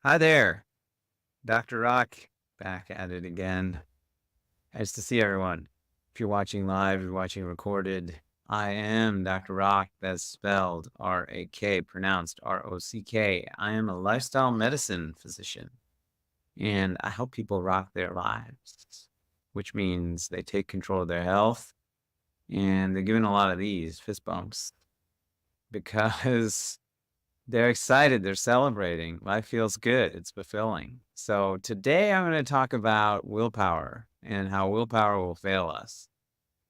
Hi there, Dr. Rock, back at it again. Nice to see everyone. If you're watching live, you're watching recorded, I am Dr. Rock. That's spelled R-A-K, pronounced R-O-C-K. I am a lifestyle medicine physician, and I help people rock their lives, which means they take control of their health, and they're given a lot of these fist bumps because they're excited, they're celebrating. Life feels good, it's fulfilling. So today I'm going to talk about willpower and how willpower will fail us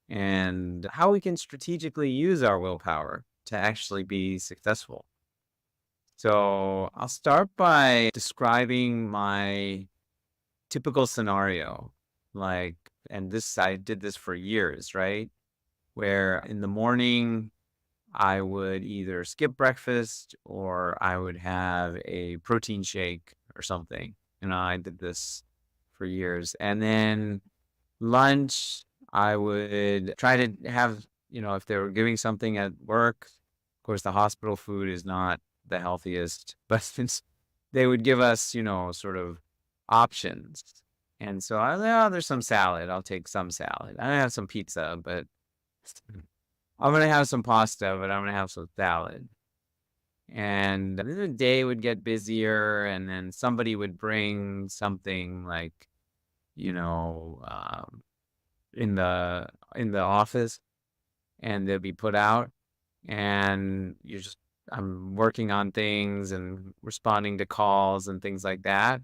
and how we can strategically use our willpower to actually be successful. So I'll start by describing my typical scenario. Like, and this, I did this for years, right? Where in the morning, I would either skip breakfast or I would have a protein shake or something. I did this for years. And then lunch, I would try to have, if they were giving something at work, of course, the hospital food is not the healthiest, but since they would give us, sort of options. And so oh, there's some salad. I'll take some salad. I have some pizza, but I'm gonna have some pasta, but I'm gonna have some salad. And then the day would get busier, and then somebody would bring something like, you know, um, in the office, and they'll be put out, and I'm working on things and responding to calls and things like that,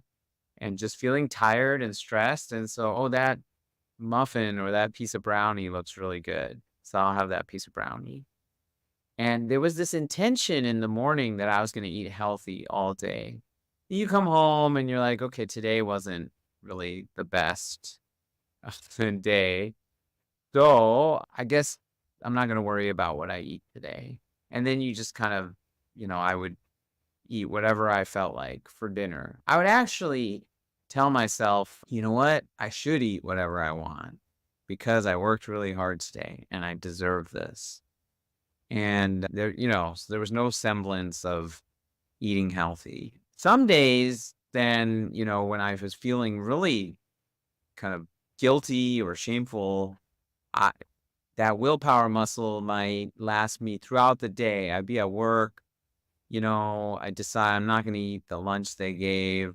and just feeling tired and stressed. And so, oh, that muffin or that piece of brownie looks really good, so I'll have that piece of brownie. And there was this intention in the morning that I was gonna eat healthy all day. You come home and you're like, "Okay, today wasn't really the best of the day, so I guess I'm not gonna worry about what I eat today." And then you just kind of, I would eat whatever I felt like for dinner. I would actually tell myself, "You know what? I should eat whatever I want because I worked really hard today and I deserve this." And so there was no semblance of eating healthy. Some days, then, when I was feeling really kind of guilty or shameful, I, that willpower muscle might last me throughout the day. I'd be at work, I decide I'm not going to eat the lunch they gave,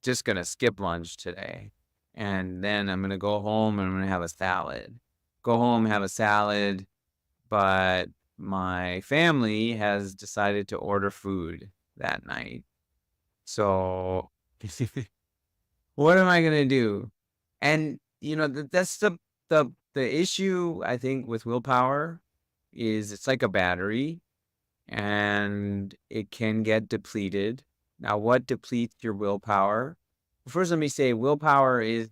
just going to skip lunch today. And then I'm going to go home and I'm going to have a salad. Go home, have a salad, but my family has decided to order food that night. So what am I gonna do? And that's the issue I think with willpower is it's like a battery and it can get depleted. Now, what depletes your willpower? First, let me say willpower is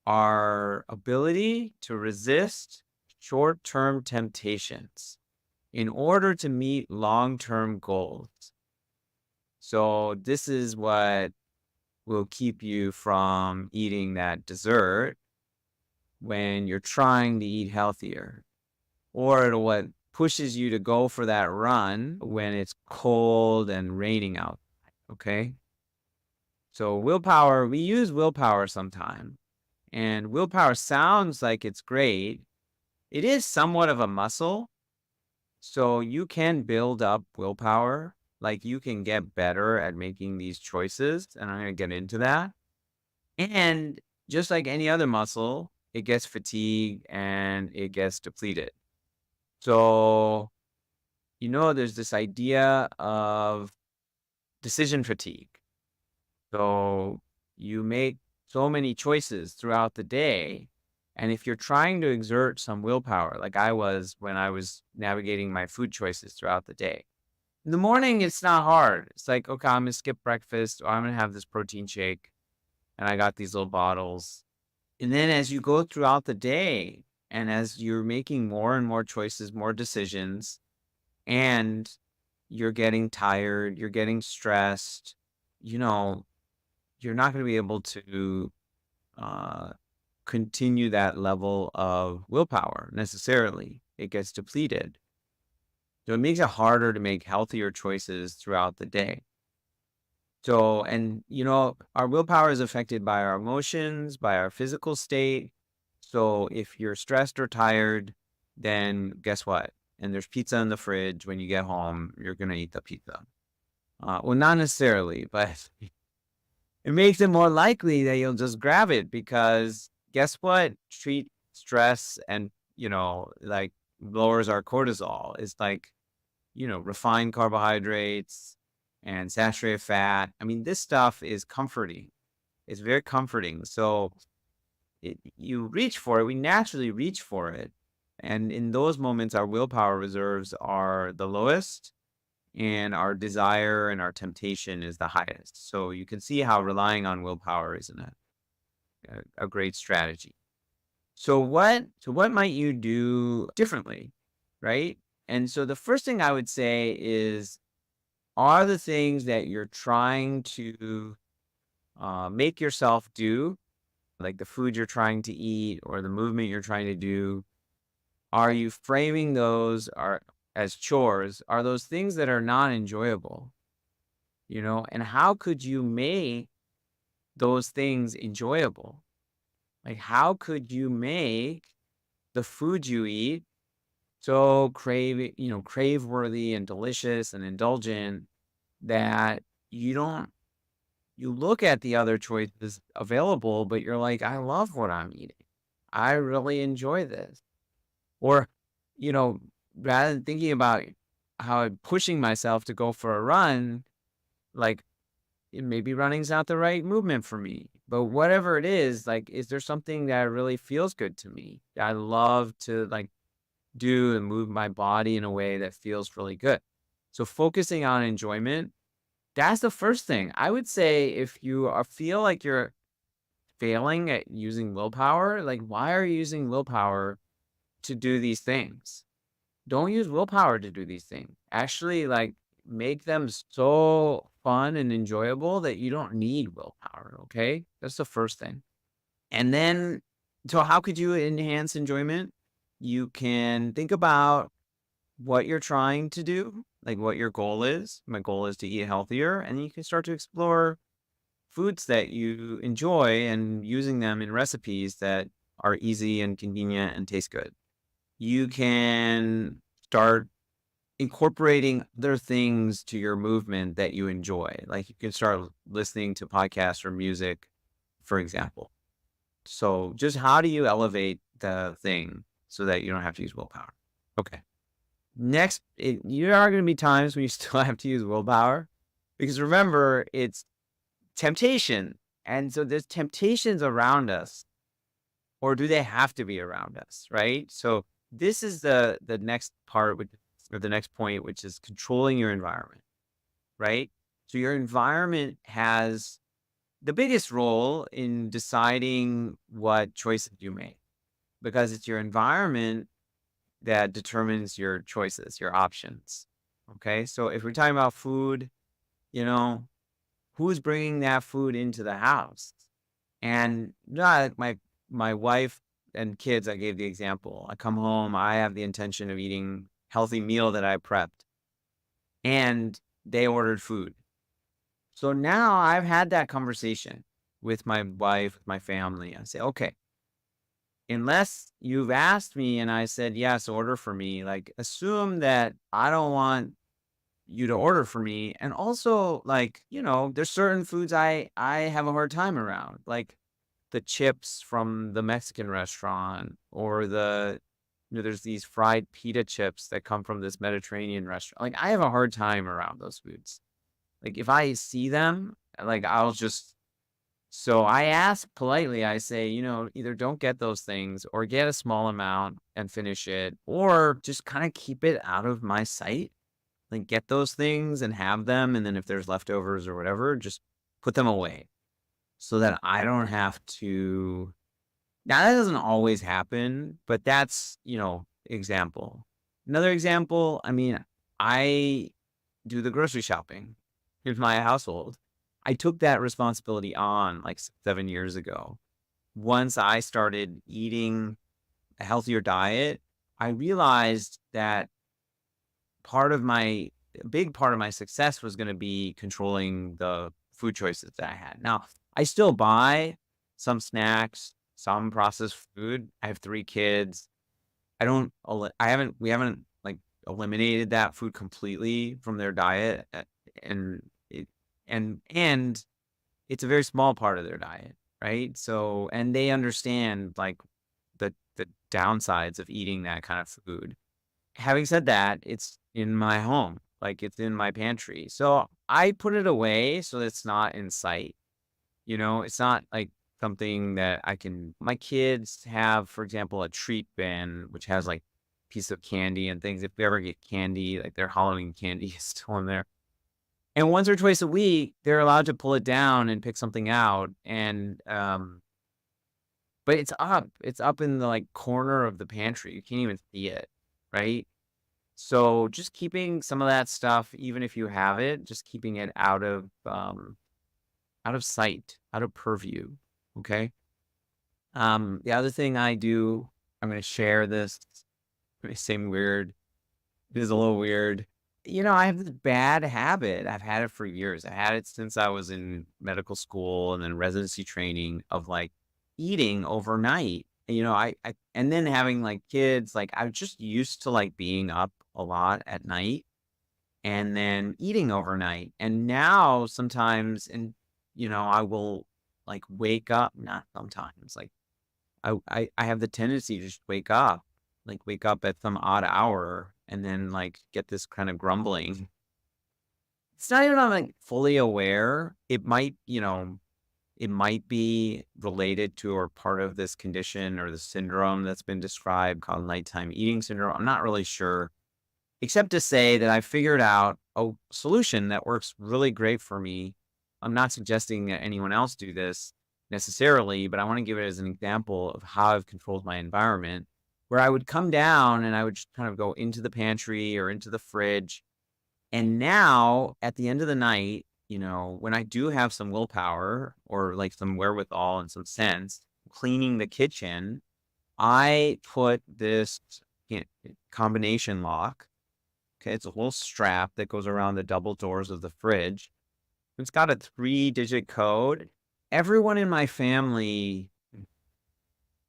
our ability to resist short-term temptations in order to meet long-term goals. So this is what will keep you from eating that dessert when you're trying to eat healthier, or what pushes you to go for that run when it's cold and raining out. Okay. So willpower, we use willpower sometime, and willpower sounds like it's great. It is somewhat of a muscle. So you can build up willpower, like you can get better at making these choices, and I'm going to get into that. And just like any other muscle, it gets fatigued and it gets depleted. So, there's this idea of decision fatigue. So you make so many choices throughout the day. And if you're trying to exert some willpower, like I was when I was navigating my food choices throughout the day, in the morning, it's not hard. It's like, okay, I'm going to skip breakfast or I'm going to have this protein shake. And I got these little bottles. And then as you go throughout the day and as you're making more and more choices, more decisions, and you're getting tired, you're getting stressed, you know, you're not going to be able to uh, continue that level of willpower necessarily. It gets depleted. So it makes it harder to make healthier choices throughout the day. So, and our willpower is affected by our emotions, by our physical state. So, if you're stressed or tired, then guess what? And there's pizza in the fridge when you get home, you're going to eat the pizza. Well, not necessarily, but it makes it more likely that you'll just grab it because guess what? Treat stress and, like lowers our cortisol. It's like, refined carbohydrates and saturated fat. I mean, this stuff is comforting. It's very comforting. So you reach for it. We naturally reach for it. And in those moments, our willpower reserves are the lowest and our desire and our temptation is the highest. So you can see how relying on willpower isn't a great strategy. So what might you do differently, right? And so the first thing I would say is, are the things that you're trying to make yourself do, like the food you're trying to eat or the movement you're trying to do, are you framing those are as chores? Are those things that are not enjoyable? And how could you make those things enjoyable? Like, how could you make the food you eat so crave worthy and delicious and indulgent that you don't you look at the other choices available, but you're like, I love what I'm eating. I really enjoy this. Or, you know, rather than thinking about how I'm pushing myself to go for a run, like maybe running's not the right movement for me. But whatever it is, like, is there something that really feels good to me? I love to like do and move my body in a way that feels really good. So focusing on enjoyment, that's the first thing. I would say if you feel like you're failing at using willpower, like why are you using willpower to do these things? Don't use willpower to do these things. Actually, like make them so fun and enjoyable that you don't need willpower. Okay. That's the first thing. And then, so how could you enhance enjoyment? You can think about what you're trying to do, like what your goal is. My goal is to eat healthier. And you can start to explore foods that you enjoy and using them in recipes that are easy and convenient and taste good. You can start incorporating other things to your movement that you enjoy. Like you can start listening to podcasts or music, for example. So just how do you elevate the thing so that you don't have to use willpower? Okay. Next, there are going to be times when you still have to use willpower because remember, it's temptation. And so there's temptations around us, or do they have to be around us, right? So this is the next part, or the next point, which is controlling your environment, right? So your environment has the biggest role in deciding what choices you make because it's your environment that determines your choices, your options. Okay. So if we're talking about food, you know, who's bringing that food into the house? And not my wife and kids, I gave the example. I come home, I have the intention of eating healthy meal that I prepped, and they ordered food. So now I've had that conversation with my wife, with my family. I say, okay, unless you've asked me and I said, yes, order for me, like assume that I don't want you to order for me. And also, like, there's certain foods I have a hard time around, like the chips from the Mexican restaurant or there's these fried pita chips that come from this Mediterranean restaurant. Like I have a hard time around those foods. Like if I see them, like so I ask politely, I say, either don't get those things or get a small amount and finish it, or just kind of keep it out of my sight. Like get those things and have them. And then if there's leftovers or whatever, just put them away so that I don't have to. Now that doesn't always happen, but that's, example. Another example, I mean, I do the grocery shopping in my household. I took that responsibility on like 7 years ago. Once I started eating a healthier diet, I realized that part of my a big part of my success was going to be controlling the food choices that I had. Now, I still buy some snacks, some processed food. I have 3 kids. I don't I haven't we haven't, like, eliminated that food completely from their diet, and it and it's a very small part of their diet, right? So and they understand, like, the downsides of eating that kind of food. Having said that, it's in my home, like, it's in my pantry. So I put it away so it's not in sight, It's not, like, something that I can my kids have, for example, a treat bin, which has, like, piece of candy and things. If we ever get candy, like, their Halloween candy is still in there. And once or twice a week, they're allowed to pull it down and pick something out, but it's up in the, like, corner of the pantry. You can't even see it, right? So, just keeping some of that stuff, even if you have it, just keeping it out of sight, out of purview, okay? The other thing I do, I'm gonna share this, it may seem weird. It is a little weird. I have this bad habit. I've had it for years. I had it since I was in medical school and then residency training of, like, eating overnight. I and then having, like, kids, like, I was just used to, like, being up a lot at night and then eating overnight. And now sometimes I will, like, wake up, not sometimes, like, I have the tendency to just wake up at some odd hour and then, like, get this kind of grumbling. It's not even I'm, like, fully aware. It might be related to or part of this condition or the syndrome that's been described called nighttime eating syndrome. I'm not really sure, except to say that I figured out a solution that works really great for me. I'm not suggesting that anyone else do this necessarily, but I want to give it as an example of how I've controlled my environment, where I would come down and I would just kind of go into the pantry or into the fridge. And now at the end of the night, when I do have some willpower or, like, some wherewithal and some sense cleaning the kitchen, I put this can- combination lock. Okay, it's a little strap that goes around the double doors of the fridge. It's got a 3-digit code. Everyone in my family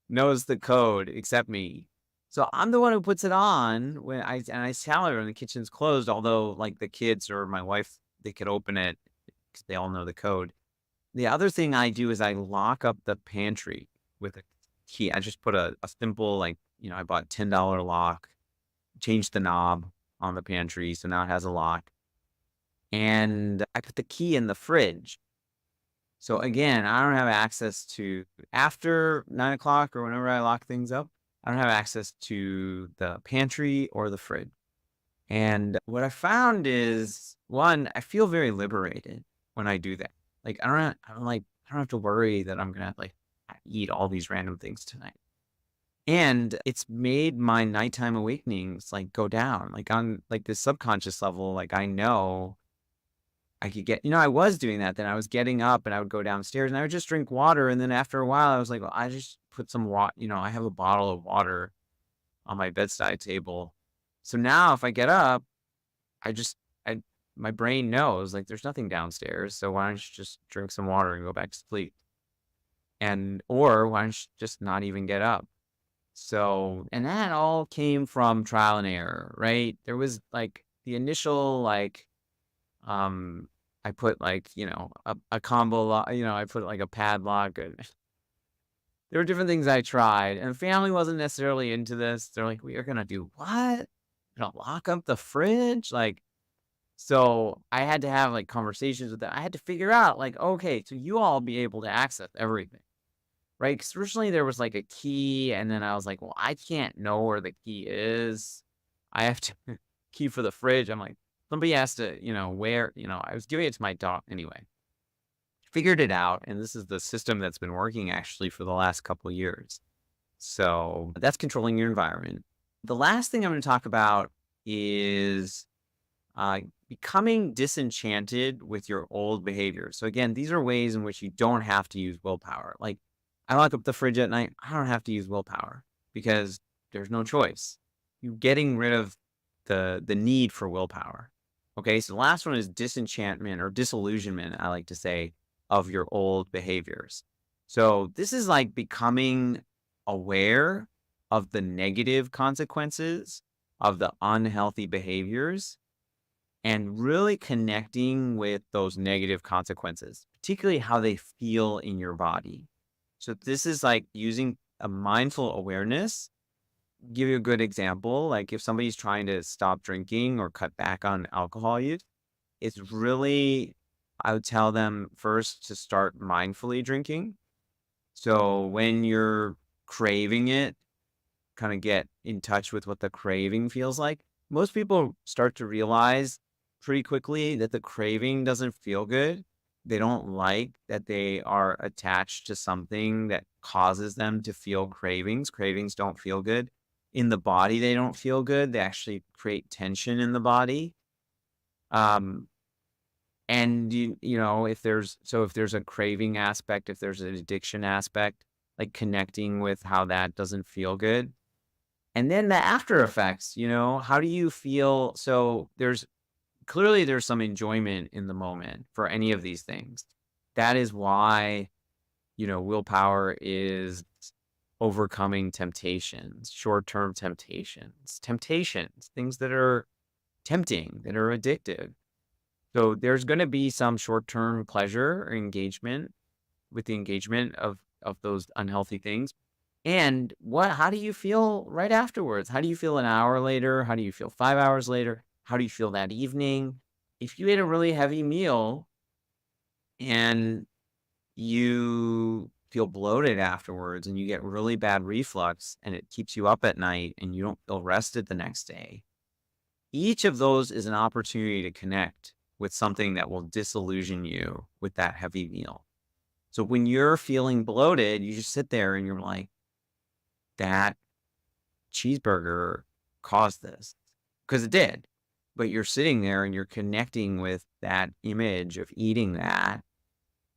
knows the code except me. So I'm the one who puts it on when I tell her when the kitchen's closed, although, like, the kids or my wife, they could open it because they all know the code. The other thing I do is I lock up the pantry with a key. I just put a simple, like, I bought $10 lock, changed the knob on the pantry, so now it has a lock. And I put the key in the fridge. So again, I don't have access to after 9 o'clock or whenever I lock things up. I don't have access to the pantry or the fridge. And what I found is, one, I feel very liberated when I do that. Like, I don't have to worry that I'm gonna, like, eat all these random things tonight. And it's made my nighttime awakenings, like, go down. Like, on, like, this subconscious level, like, I know I could I was doing that. Then I was getting up and I would go downstairs and I would just drink water. And then after a while, I was like, well, I just put some water, I have a bottle of water on my bedside table. So now if I get up, I just, I, my brain knows, like, there's nothing downstairs. So why don't you just drink some water and go back to sleep? Or why don't you just not even get up? So, and that all came from trial and error, right? There was, like, the initial, like, um, I put, like, a combo lock, I put, like, a padlock. And there were different things I tried, and family wasn't necessarily into this. They're like, "We are gonna do what? Gonna lock up the fridge?" Like, so I had to have, like, conversations with them. I had to figure out, like, okay, so you all be able to access everything, right? Because originally there was, like, a key, and then I was like, well, I can't know where the key is. I have to key for the fridge. I'm like, somebody has to, I was giving it to my dog anyway. Figured it out, and this is the system that's been working actually for the last couple of years. So that's controlling your environment. The last thing I'm going to talk about is becoming disenchanted with your old behavior. So again, these are ways in which you don't have to use willpower. Like, I lock up the fridge at night. I don't have to use willpower because there's no choice. You're getting rid of the need for willpower. Okay, so the last one is disenchantment or disillusionment, I like to say, of your old behaviors. So this is like becoming aware of the negative consequences of the unhealthy behaviors and really connecting with those negative consequences, particularly how they feel in your body. So this is like using a mindful awareness. Give you a good example, like if somebody's trying to stop drinking or cut back on alcohol use, it's really, I would tell them first to start mindfully drinking. So when you're craving it, kind of get in touch with what the craving feels like. Most people start to realize pretty quickly that the craving doesn't feel good. They don't like that they are attached to something that causes them to feel cravings. Cravings don't feel good. In the body, they don't feel good. They actually create tension in the body. Um, and if there's a craving aspect, if there's an addiction aspect, like connecting with how that doesn't feel good. And then the after effects, how do you feel? So there's some enjoyment in the moment for any of these things. That is why, willpower is overcoming temptations, short-term temptations, things that are tempting, that are addictive. So there's going to be some short-term pleasure or engagement with the engagement of those unhealthy things. And how do you feel right afterwards? How do you feel an hour later? How do you feel 5 hours later? How do you feel that evening? If you ate a really heavy meal and you feel bloated afterwards and you get really bad reflux and it keeps you up at night and you don't feel rested the next day, each of those is an opportunity to connect with something that will disillusion you with that heavy meal. So when you're feeling bloated, you just sit there and you're like, that cheeseburger caused this, because it did. But you're sitting there and you're connecting with that image of eating that,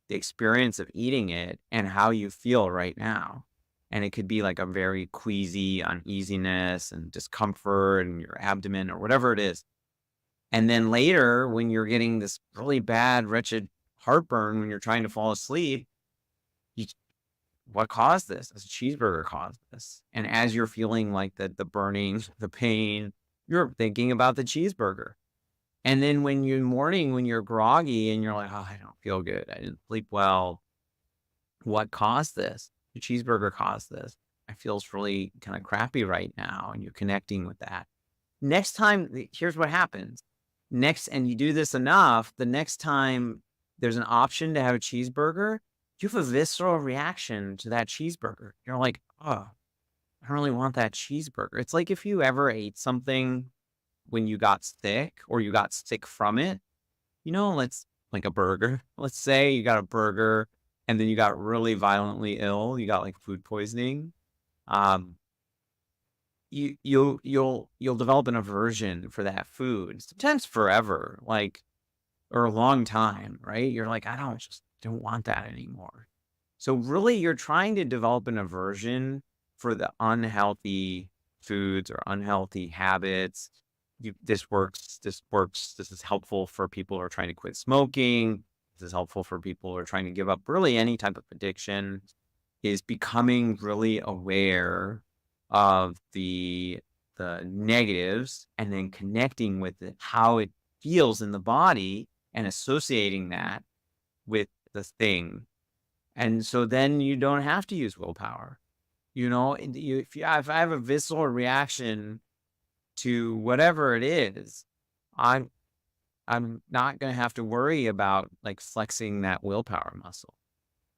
the experience of eating it, and how you feel right now. And it could be like a very queasy uneasiness and discomfort in your abdomen or whatever it is. And then later, when you're getting this really bad, wretched heartburn when you're trying to fall asleep, you what caused this? This cheeseburger caused this. And as you're feeling like the burning, the pain, you're thinking about the cheeseburger. And then when you're groggy and you're like, oh, I don't feel good. I didn't sleep well. What caused this? The cheeseburger caused this. I feel really kind of crappy right now. And you're connecting with that. Next time, here's what happens. And you do this enough, the next time there's an option to have a cheeseburger, you have a visceral reaction to that cheeseburger. You're like, oh, I don't really want that cheeseburger. It's like if you ever ate something when you got sick or you got sick from it, let's like a burger. Let's say you got a burger and then you got really violently ill. You got like food poisoning. Um, you'll develop an aversion for that food, sometimes forever, like, or a long time, right? You're like, I don't want that anymore. So really you're trying to develop an aversion for the unhealthy foods or unhealthy habits. This is helpful for people who are trying to quit smoking. This is helpful for people who are trying to give up really any type of addiction, is becoming really aware of the negatives and then connecting with how it feels in the body and associating that with the thing. And so then you don't have to use willpower. If I have a visceral reaction to whatever it is, I'm I'm not going to have to worry about like flexing that willpower muscle.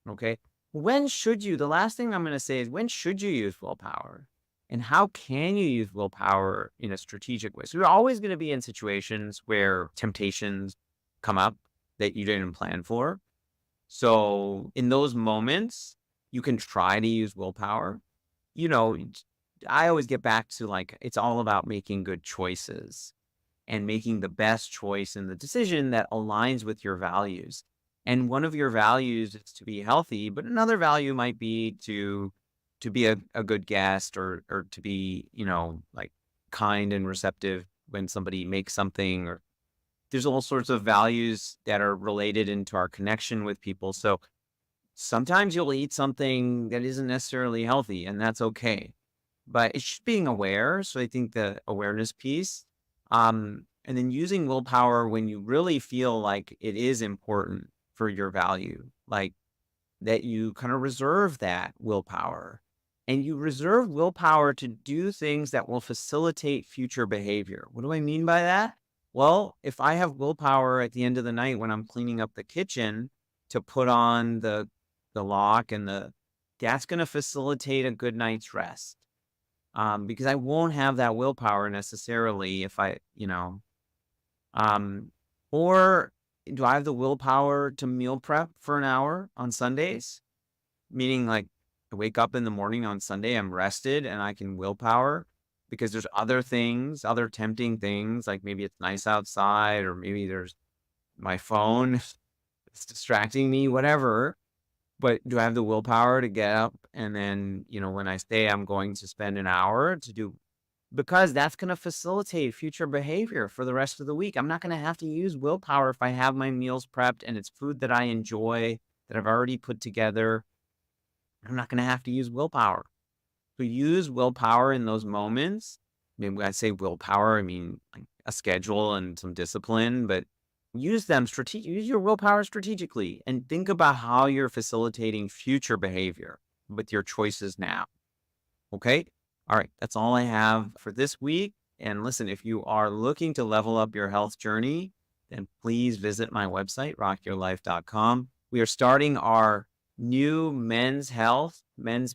Okay. The last thing I'm going to say is, when should you use willpower? And how can you use willpower in a strategic way? So you're always going to be in situations where temptations come up that you didn't plan for. So in those moments, you can try to use willpower. You know, I always get back to like, it's all about making good choices and making the best choice in the decision that aligns with your values. And one of your values is to be healthy, but another value might be to be a good guest, or to be, like kind and receptive when somebody makes something, or there's all sorts of values that are related into our connection with people. So sometimes you'll eat something that isn't necessarily healthy, and that's okay. But it's just being aware. So I think the awareness piece, and then using willpower when you really feel like it is important for your value, like that you kind of reserve that willpower. And you reserve willpower to do things that will facilitate future behavior. What do I mean by that? Well, if I have willpower at the end of the night when I'm cleaning up the kitchen to put on the lock and that's going to facilitate a good night's rest. Because I won't have that willpower necessarily if um, or do I have the willpower to meal prep for an hour on Sundays? Meaning, like, I wake up in the morning on Sunday, I'm rested, and I can willpower because there's other things, other tempting things, like maybe it's nice outside, or maybe there's my phone, it's distracting me, whatever. But do I have the willpower to get up and then, when I say I'm going to spend an hour to do, because that's going to facilitate future behavior for the rest of the week. I'm not going to have to use willpower if I have my meals prepped and it's food that I enjoy, that I've already put together. I'm not going to have to use willpower. So use willpower in those moments. I mean, when I say willpower, I mean like a schedule and some discipline, but use your willpower strategically and think about how you're facilitating future behavior with your choices now. Okay? All right, that's all I have for this week. And listen, if you are looking to level up your health journey, then please visit my website, rockyourlife.com. We are starting our new men's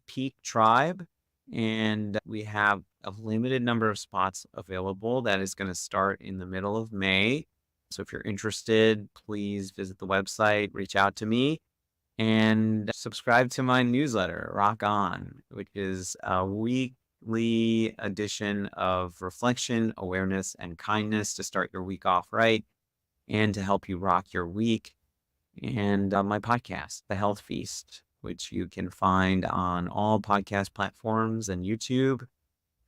peak tribe, and we have a limited number of spots available. That is going to start in the middle of May. So if you're interested, please visit the website, reach out to me, and subscribe to my newsletter, Rock On, which is a weekly edition of reflection, awareness, and kindness to start your week off right and to help you rock your week. And my podcast, The Health Feast, which you can find on all podcast platforms and YouTube.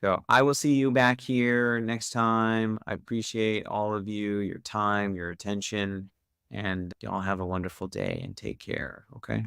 So I will see you back here next time. I appreciate all of you, your time, your attention, and y'all have a wonderful day and take care. Okay.